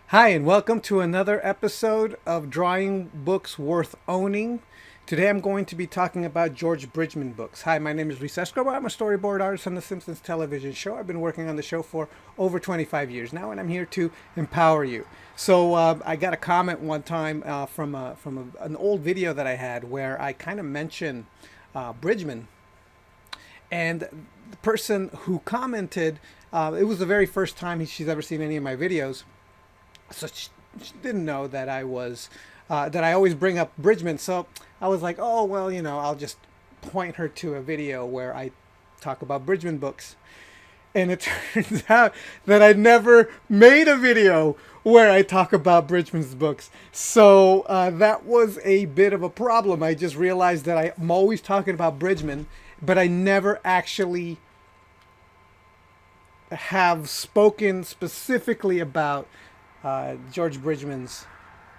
Hi, and welcome to another episode of Drawing Books Worth Owning. Today I'm going to be talking about George Bridgman books. Hi, my name is Escobar. I'm a storyboard artist on the Simpsons television show. I've been working on the show for over 25 years now, and I'm here to empower you. So I got a comment one time from an old video that I had where I kind of mentioned Bridgman, and the person who commented, it was the very first time she's ever seen any of my videos. So she didn't know that I always bring up Bridgman. So I was like, oh well, I'll just point her to a video where I talk about Bridgman books. And it turns out that I never made a video where I talk about Bridgman's books. So that was a bit of a problem. I just realized that I'm always talking about Bridgman, but I never actually have spoken specifically about George Bridgman's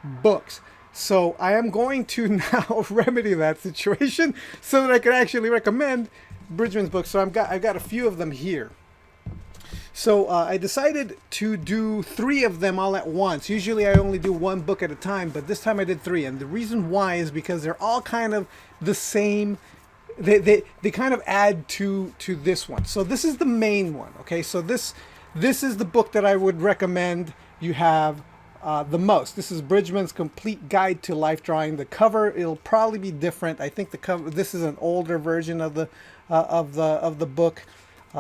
books. So I am going to now remedy that situation so that I can actually recommend Bridgman's books. So I've got a few of them here. So I decided to do three of them all at once. Usually I only do one book at a time, but this time I did three. And the reason why is because they're all kind of the same. They kind of add to this one. So this is the main one. Okay, so this is the book that I would recommend you have the most. This is Bridgman's Complete Guide to Life Drawing. The cover, it'll probably be different. I think the cover. This is an older version of the book.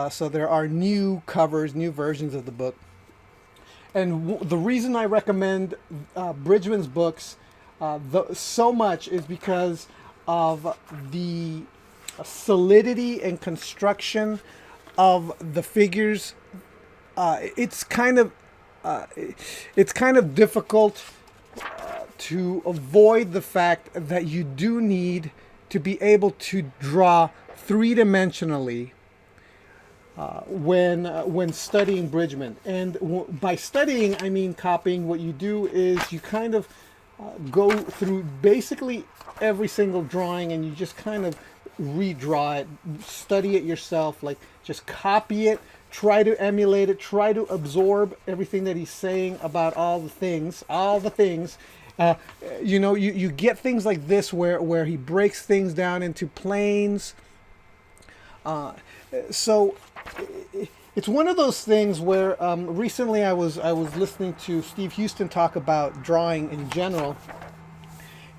So there are new covers, new versions of the book. And the reason I recommend Bridgman's books so much is because of the solidity and construction of the figures. It's kind of difficult to avoid the fact that you do need to be able to draw three-dimensionally when studying Bridgman. And by studying, I mean copying. What you do is you kind of go through basically every single drawing and you just kind of redraw it, study it yourself, like just copy it, try to emulate it, try to absorb everything that he's saying about all the things. You get things like this where he breaks things down into planes. So it's one of those things where recently I was listening to Steve Houston talk about drawing in general,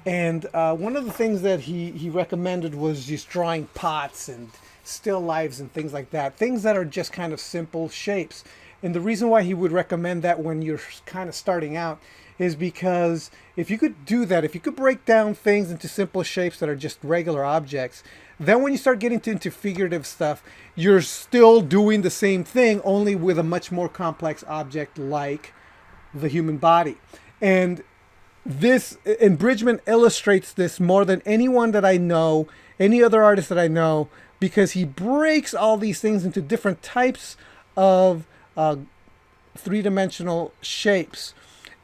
and one of the things that he recommended was just drawing pots and still lifes and things like that, things that are just kind of simple shapes. And the reason why he would recommend that when you're kind of starting out is because if you could do that, if you could break down things into simple shapes that are just regular objects, then when you start getting into figurative stuff, you're still doing the same thing, only with a much more complex object like the human body. And Bridgman illustrates this more than anyone that I know, any other artist that I know, because he breaks all these things into different types of three-dimensional shapes.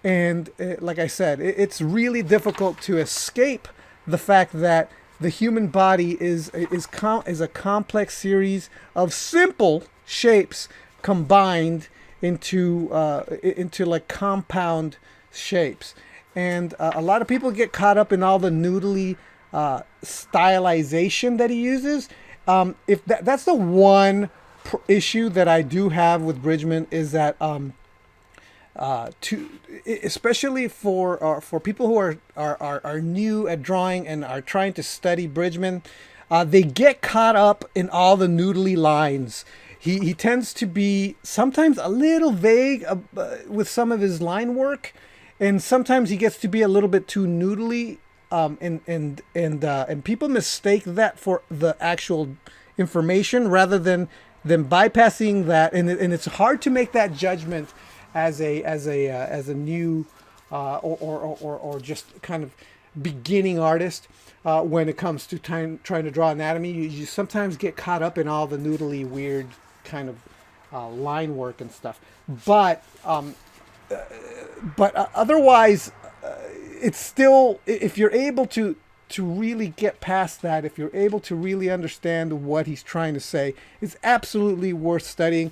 And like I said, it's really difficult to escape the fact that the human body is a complex series of simple shapes combined into like compound shapes. And a lot of people get caught up in all the noodly stylization that he uses. If that's the one issue that I do have with Bridgman, is that especially for people who are new at drawing and are trying to study Bridgman, they get caught up in all the noodly lines. He tends to be sometimes a little vague with some of his line work, and sometimes he gets to be a little bit too noodly. And people mistake that for the actual information rather than bypassing that, and it's hard to make that judgment as a new or just kind of beginning artist when it comes to trying to draw anatomy. You sometimes get caught up in all the noodly weird kind of line work and stuff, but otherwise it's still, if you're able to really get past that, if you're able to really understand what he's trying to say, it's absolutely worth studying.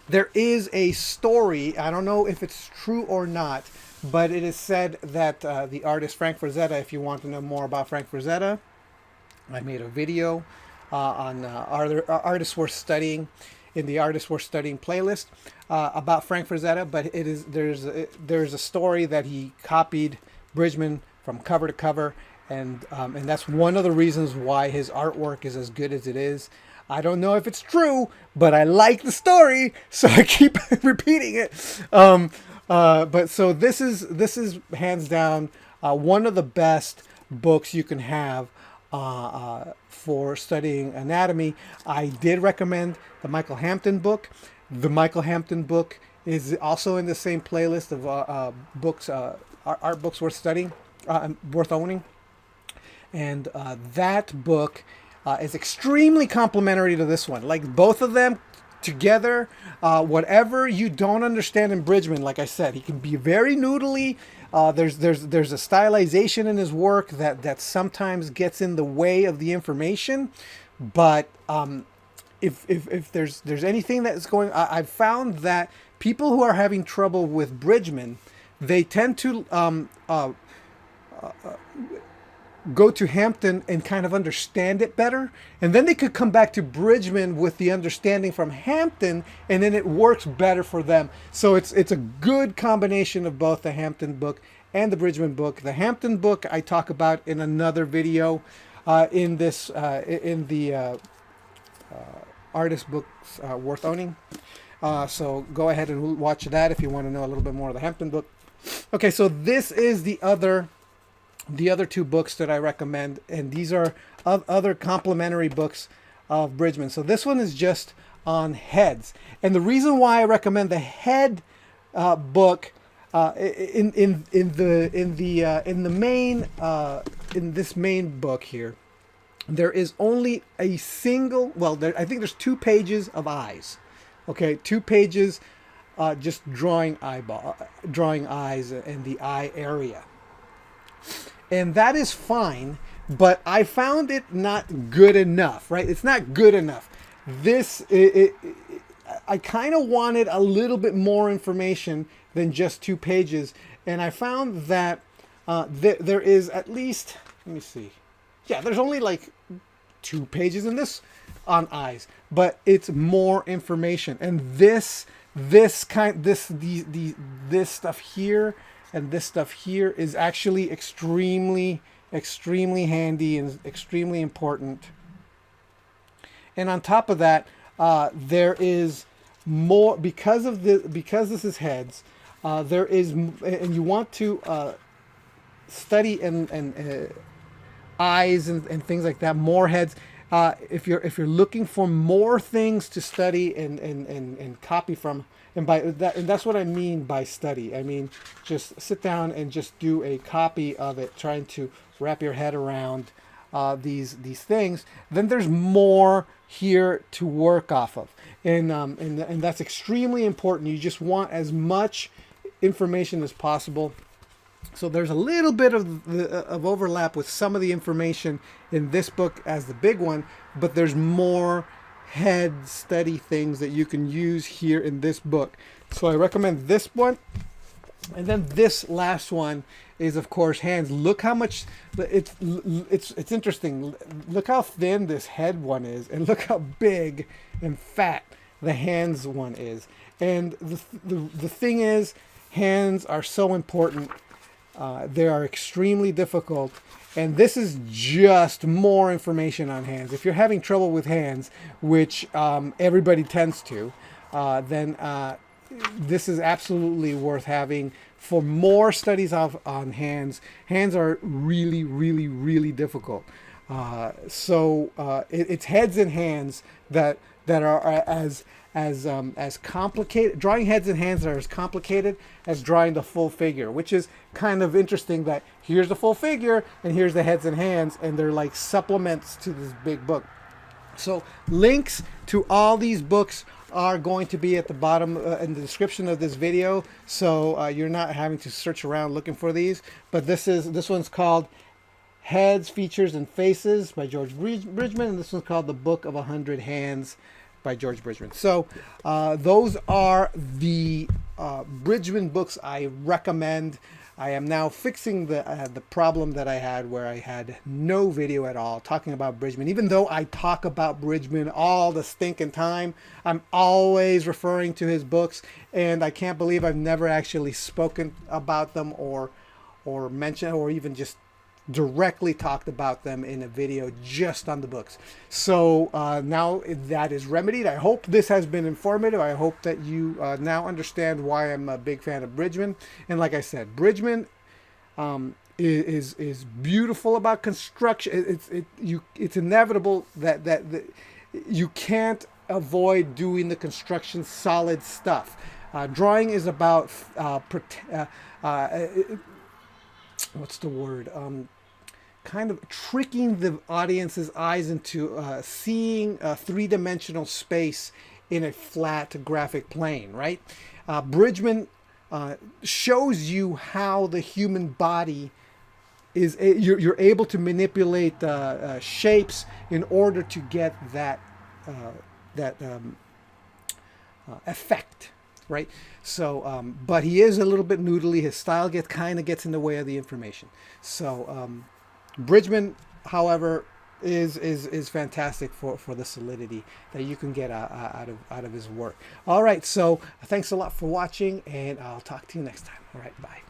There is a story, I don't know if it's true or not, but it is said that the artist Frank Frazetta, if you want to know more about Frank Frazetta, I made a video on artists worth studying in the artists worth studying playlist about Frank Frazetta. But there's a story that he copied Bridgman from cover to cover, and that's one of the reasons why his artwork is as good as it is. I don't know if it's true, but I like the story, so I keep repeating it. But so this is hands down one of the best books you can have for studying anatomy. I did recommend the Michael Hampton book. The Michael Hampton book is also in the same playlist of books, art books worth studying, worth owning. And that book is extremely complementary to this one. Like both of them together, whatever you don't understand in Bridgman, like I said, he can be very noodly. There's a stylization in his work that sometimes gets in the way of the information. But if there's anything that's going, I've found that people who are having trouble with Bridgman, they tend to go to Hampton and kind of understand it better, and then they could come back to Bridgman with the understanding from Hampton, and then it works better for them. So it's a good combination of both the Hampton book and the Bridgman book. The Hampton book I talk about in another video in the artist books worth owning. So go ahead and watch that if you want to know a little bit more of the Hampton book. Okay, so this is the other two books that I recommend, and these are other complementary books of Bridgman. So this one is just on heads, and the reason why I recommend the head book in this main book here, there is only a single. Well, I think there's 2 pages of eyes. Okay, 2 pages, just drawing eyes and the eye area. And that is fine, but I found it not good enough, right? It's not good enough. I kind of wanted a little bit more information than just 2 pages. And I found that there is at least, let me see. Yeah, there's only like 2 pages in this on eyes, but it's more information. And this stuff here and this stuff here is actually extremely handy and extremely important. And on top of that, there is more because this is heads. There is, and you want to study and eyes and things like that. More heads. If you're looking for more things to study and copy from. And that's what I mean by study. I mean, just sit down and just do a copy of it, trying to wrap your head around these things. Then there's more here to work off of, and that's extremely important. You just want as much information as possible. So there's a little bit of overlap with some of the information in this book as the big one, but there's more head study things that you can use here in this book. So I recommend this one. And then this last one is, of course, hands. Look how much it's interesting. Look how thin this head one is, and look how big and fat the hands one is. And the thing is, hands are so important. They are extremely difficult. And this is just more information on hands. If you're having trouble with hands, which everybody tends to, then this is absolutely worth having for more studies on hands. Hands are really difficult. So it's heads and hands that are as complicated. Drawing heads and hands are as complicated as drawing the full figure, which is kind of interesting that here's the full figure and here's the heads and hands, and they're like supplements to this big book. So links to all these books are going to be at the bottom in the description of this video, so you're not having to search around looking for these. But this one's called Heads, Features, and Faces by George Bridgman, and this one's called The Book of 100 Hands by George Bridgman. So those are the Bridgman books I recommend. I am now fixing the problem that I had where I had no video at all talking about Bridgman. Even though I talk about Bridgman all the stinking time, I'm always referring to his books, and I can't believe I've never actually spoken about them or mentioned or even just directly talked about them in a video just on the books. So now that is remedied. I hope this has been informative. I hope that you now understand why I'm a big fan of Bridgman. And like I said, Bridgman is beautiful about construction. It's inevitable that you can't avoid doing the construction solid stuff. Drawing is about what's the word? Kind of tricking the audience's eyes into seeing a three-dimensional space in a flat graphic plane, right? Bridgman shows you how the human body is, you're able to manipulate shapes in order to get that effect. Right, so but he is a little bit noodly. His style kind of gets in the way of the information. So Bridgman, however, is fantastic for the solidity that you can get out of his work. All right, so thanks a lot for watching, and I'll talk to you next time. All right, bye.